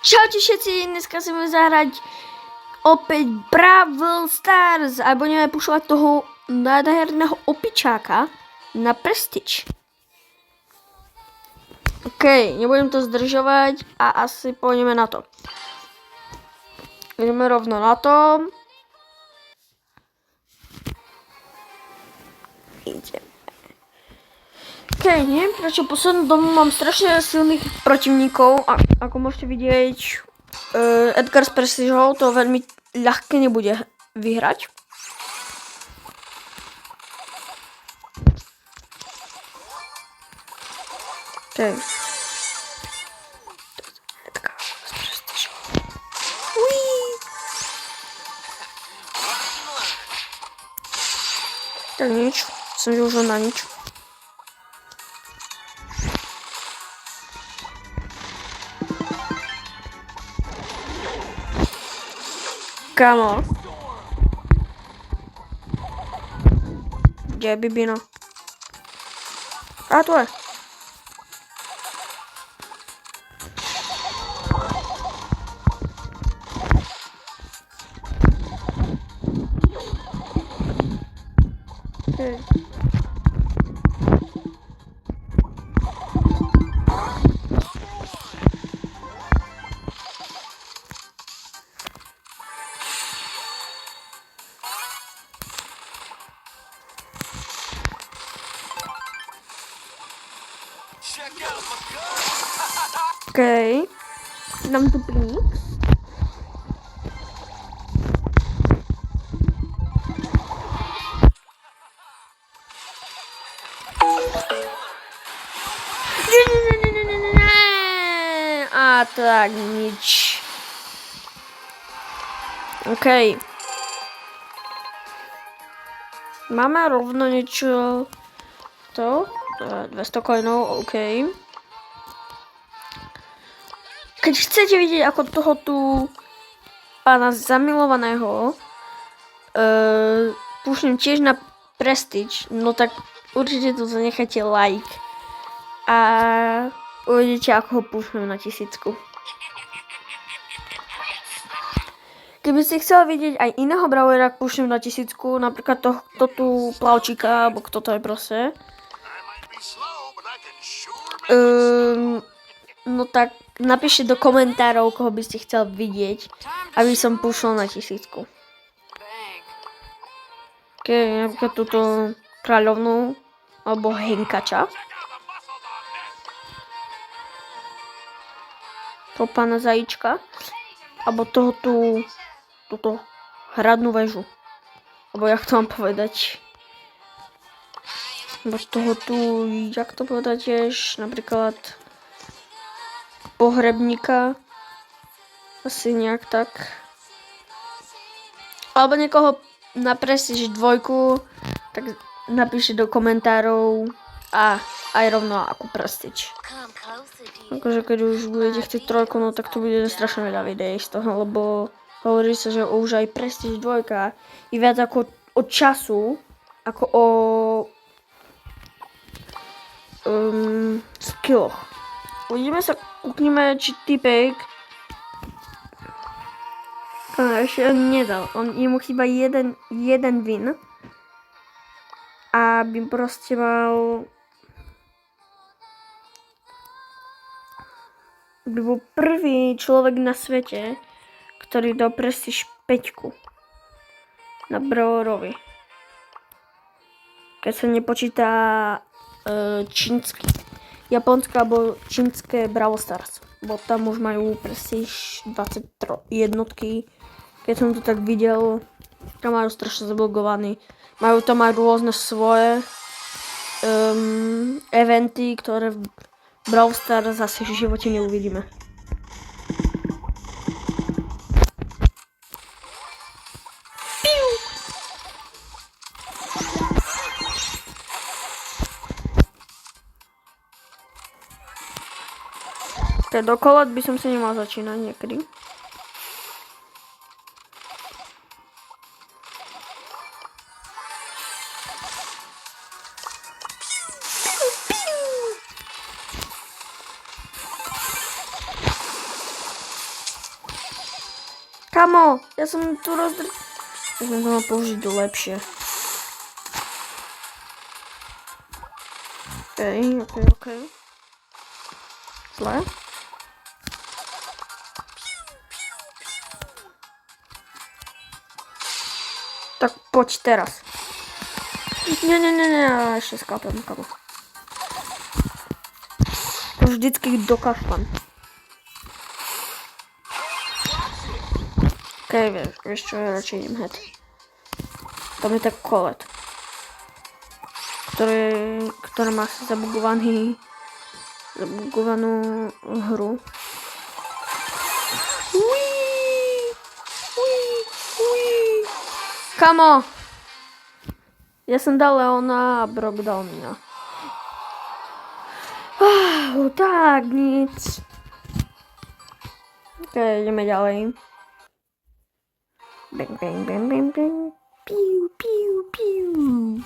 Čaute všetci, dneska si budeme zahrať opäť Brawl Stars a budeme pušovať toho nádherného opičáka na Prestige. OK, nebudem to zdržovať a asi pôjdeme na to. Ideme rovno na to. Ideme. OK, neviem prečo poslednú dobu mám strašne silných protivníkov, ako môžete vidieť, Edgar s Prestižou to veľmi ľahké nebude vyhrať. OK. Edgar s Prestižou. Tak nič, som využil na nič. Kamo. Kde je Bibino? A tu je. Okay. OK, dám tu plík. A tak nič. OK. Máme rovno niečo. To? 200 coinov, OK. Keď chcete vidieť, ako toho tu pána zamilovaného púšnem tiež na Prestige, no tak určite tu zanechajte like a uvidíte, ako ho púšnem na 1000. Keby ste chceli vidieť aj iného brawlera, púšnem na 1000, napríklad to tu plavčíka, alebo kto to je proste. No tak napíšte do komentárov, koho by ste chceli vidieť, aby som púšol na 1000. OK, napríklad túto kráľovnú, alebo Henkača. To pána zajíčka. Alebo toho tu, túto hradnú väžu. Alebo jak to mám povedať. Alebo toho tu, jak to povedať tiež, napríklad pohrebníka, asi nejak tak. Alebo niekoho na Prestige 2, tak napíšte do komentárov a aj rovno ako Prestige. Akože keď už budete chcieť 3, no tak to bude strašne veľa videí z toho, lebo hovorí sa, že už aj Prestige 2 je viac ako od času, ako o skilloch. Uvidíme sa, kúknime, či typek ešte nedal. Jemu chýba jeden win. A by proste mal... by bol prvý človek na svete, ktorý dal Prestige 5 na Brawlerovi. Keď sa nepočíta čínsky. Japonské alebo čínske Brawl Stars. Bo tam už majú Prestige 23 jednotky. Keď som to tak videl, tam majú strašne zablokovaný. Majú tam aj rôzne svoje eventy, ktoré v Brawl Stars zase v živote neuvidíme. Tak dokola by som si nemal začínať niekedy. Kamo, ja som tu Ja som to mal použiť lepšie. Okej. Zle. Tak poď teraz. Nie, ešte skápem, kamo. To vždycky dokašľam. Okej, vieš čo, ja radšej idem head. Tam je tak kolet, ktorá má zabugovanú hru. Kamo! Ja som dal Leona a Brock dal mňa. Tak, nic. Okej, ideme ďalej. Bang, bang, bang, bang, bang. Piu, piu, piu.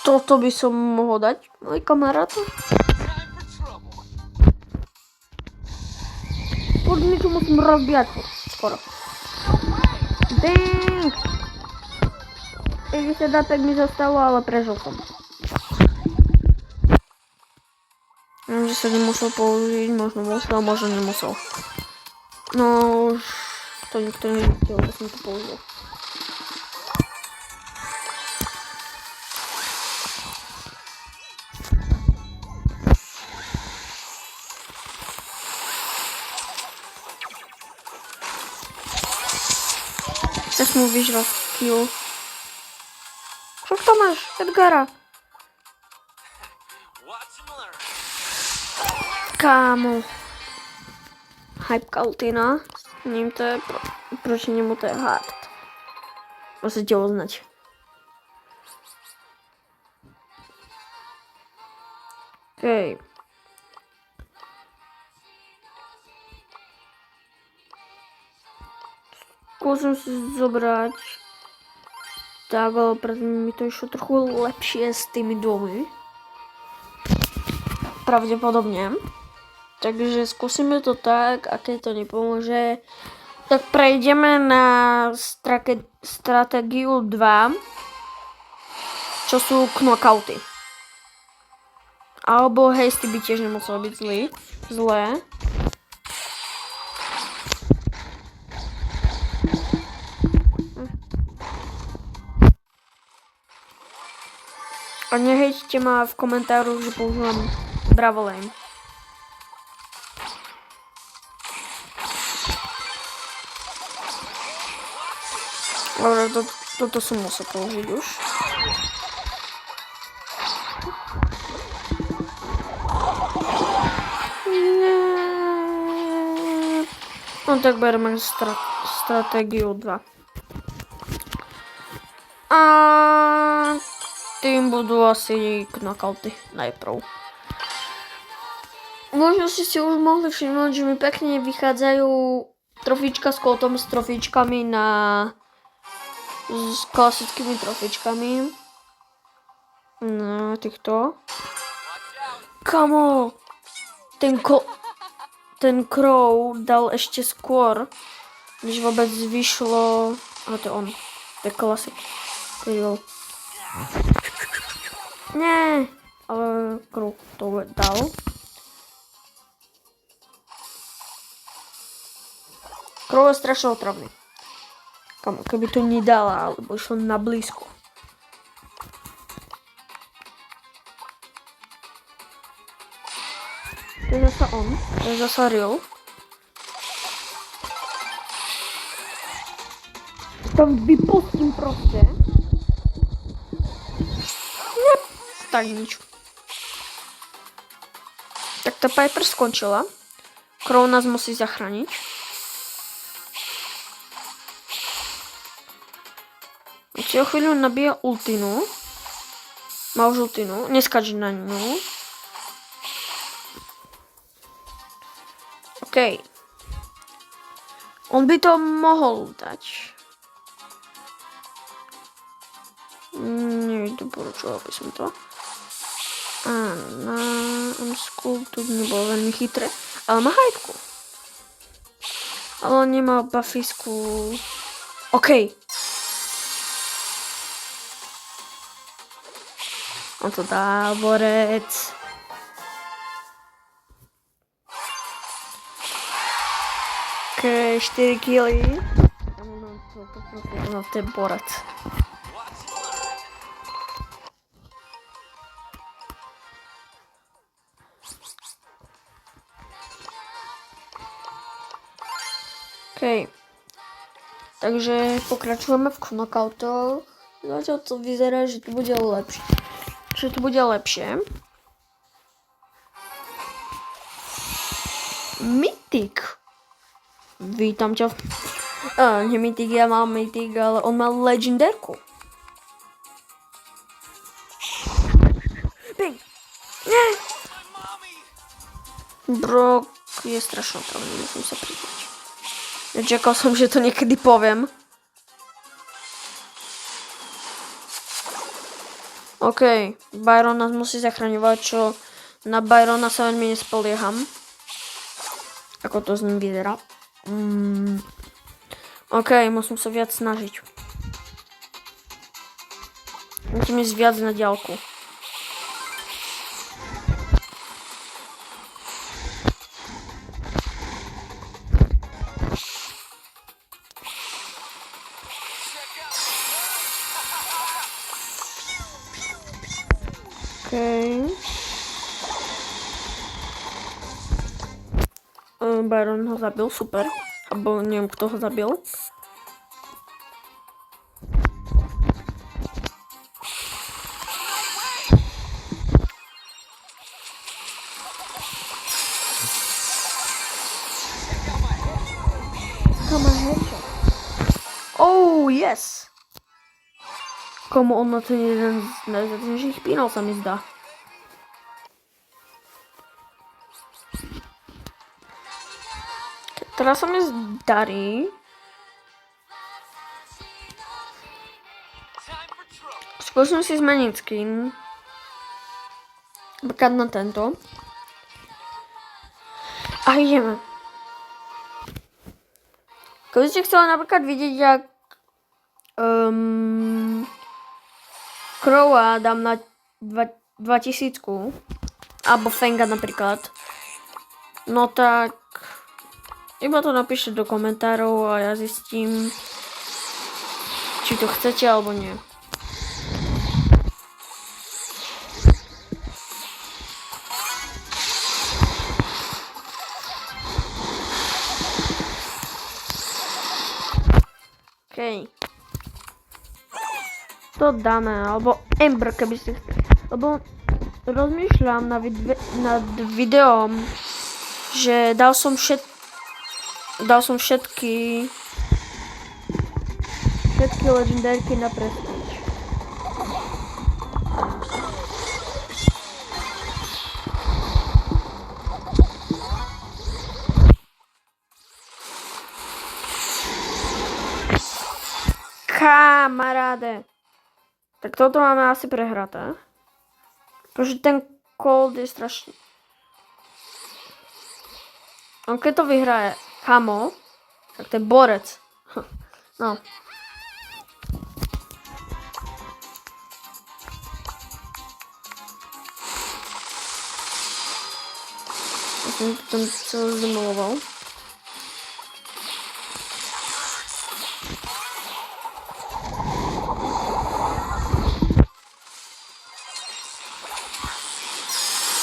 Toto by som mohol dať, môj kamarát. Poďme, čo musím rozbíjať skoro. Dang! Keď sa dá, tak mi zostalo, ale prežil som. Viem, že sa nemusel použiť, možno musel, možno nemusel. No už to nikto nevidel, že som to použil. Chceš mu vyžrať kill. Čo to máš, Edgara? Kámo. Hype Kautina. S ním to je proti nemu to je hard. Musíte uznať. Okej. Skúsim si zobrať. Tak, ale predtým mi to išlo trochu lepšie s tými dvomi. Pravdepodobne. Takže skúsime to tak, a keď to nepomôže, tak prejdeme na stratégiu 2, čo sú knockouty. Alebo hasty by tiež nemuselo byť zlé. A nehejte ma v komentároch, že používam Bravo Lane. Dobre, toto som musel použiť už. No tak bereme stratégiu 2. A tým budú asi knockouty najprv. Možno ste si už mohli všimnúť, že mi pekne vychádzajú trofíčka s Coltom, s trofíčkami s klasickými trofíčkami. No, týchto. Kamo! Ten Crow dal ešte skôr, než vôbec vyšlo. A to je on. To je klasik. Nie, ale Crow to dal. Crow je strašne otravný. Kamo, keby to nedala, alebo išlo na blízko. To je zasa on, to je zasa Real. Tam vypustím proste. Yep. Tak nič. Tak tá Piper skončila. Crow nás musí zachrániť. Si o chvíľu nabíja ultinu. Má už ultinu. Neskač na ňu. OK. On by to mohol dať. Nedoporučoval by som to. A na Amsku tu nebolo veľmi chytré. Ale má hajtku. Ale on nemá bufisku. OK. On to dá, borec. OK, 4 killy. No, to je borec. OK. Takže pokračujeme v knockoutoch. Zatiaľ to vyzerá, že to bude lepšie. Mythic. Vítam ťa. Nie Mythic, ja mám Mythic, ale on má legendárku. Bang. Nie. Brock je strašne otravný, musím sa priznať. Čakal som, že to niekedy poviem. OK, Byron nás musí zachraňovať, čo na Byrona sa veľmi nespolieham. Ako to s ním vyzerá. OK, musím sa viac snažiť. Musím ísť viac na diaľku. Byron ho zabil, super. Alebo neviem, kto ho zabil. Oh, yes! Komu on na ten jeden z najzatnejších pínal, sa mi zdá. Teraz sa mi zdarí. Skúsim si zmeniť skin. Napríklad na tento. A ideme. Keby ste chceli napríklad vidieť, jak Crowa dám na 2000 alebo Fenga napríklad. No tak iba to napíšte do komentárov a ja zistím, či to chcete alebo nie. OK. To dáme, alebo Ember, keby si chceli. Lebo rozmýšľam nad videom, že dal som všetky legendárky na prestíž. Kamaráde. Tak toto máme asi prehraté. Protože ten Cold je strašný. On keď to vyhraje Kamo, tak to je borec. No. Ja som to tam celé zdemoloval.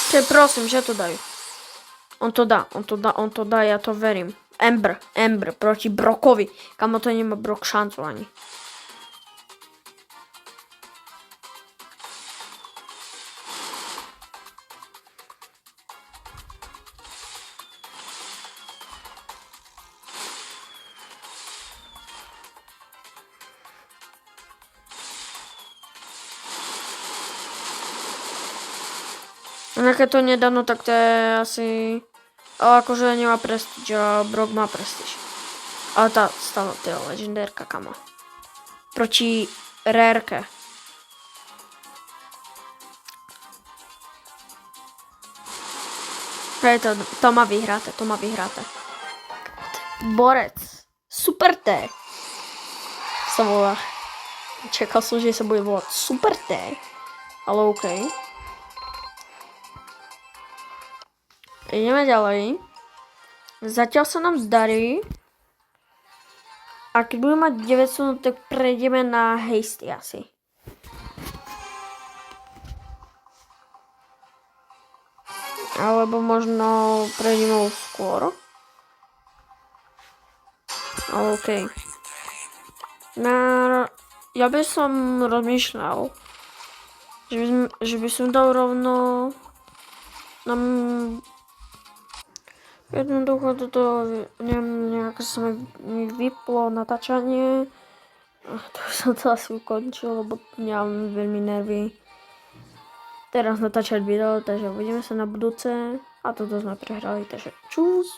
Čiže prosím, že to dajú. On to dá, ja to verím. Ember proti Brockovi. Kamo to nemá Brock šancu ani. Keď to nedá, no tak to je asi... Ale akože nemá prestíž a Brock má prestíž. Ale tá stále to je legendárka, kamo. Proti rareke. Hej, to má vyhráte. Borec. Super T. Sa volá. Čakal som, že sa bude volať Super T. Ale OK. Ideme ďalej. Zatiaľ sa nám zdarí. A keď budeme mať 900, tak prejdeme na Hasty asi. Alebo možno prejdeme skôr. Ale OK. Ja by som rozmýšľal, že by som dal rovno jednoducho toto, neviem, nejak sa mi vyplo natáčanie. To som to asi ukončil, lebo nemám veľmi nervy teraz natáčať video, takže uvidíme sa na budúce. A toto sme prehrali, takže čus.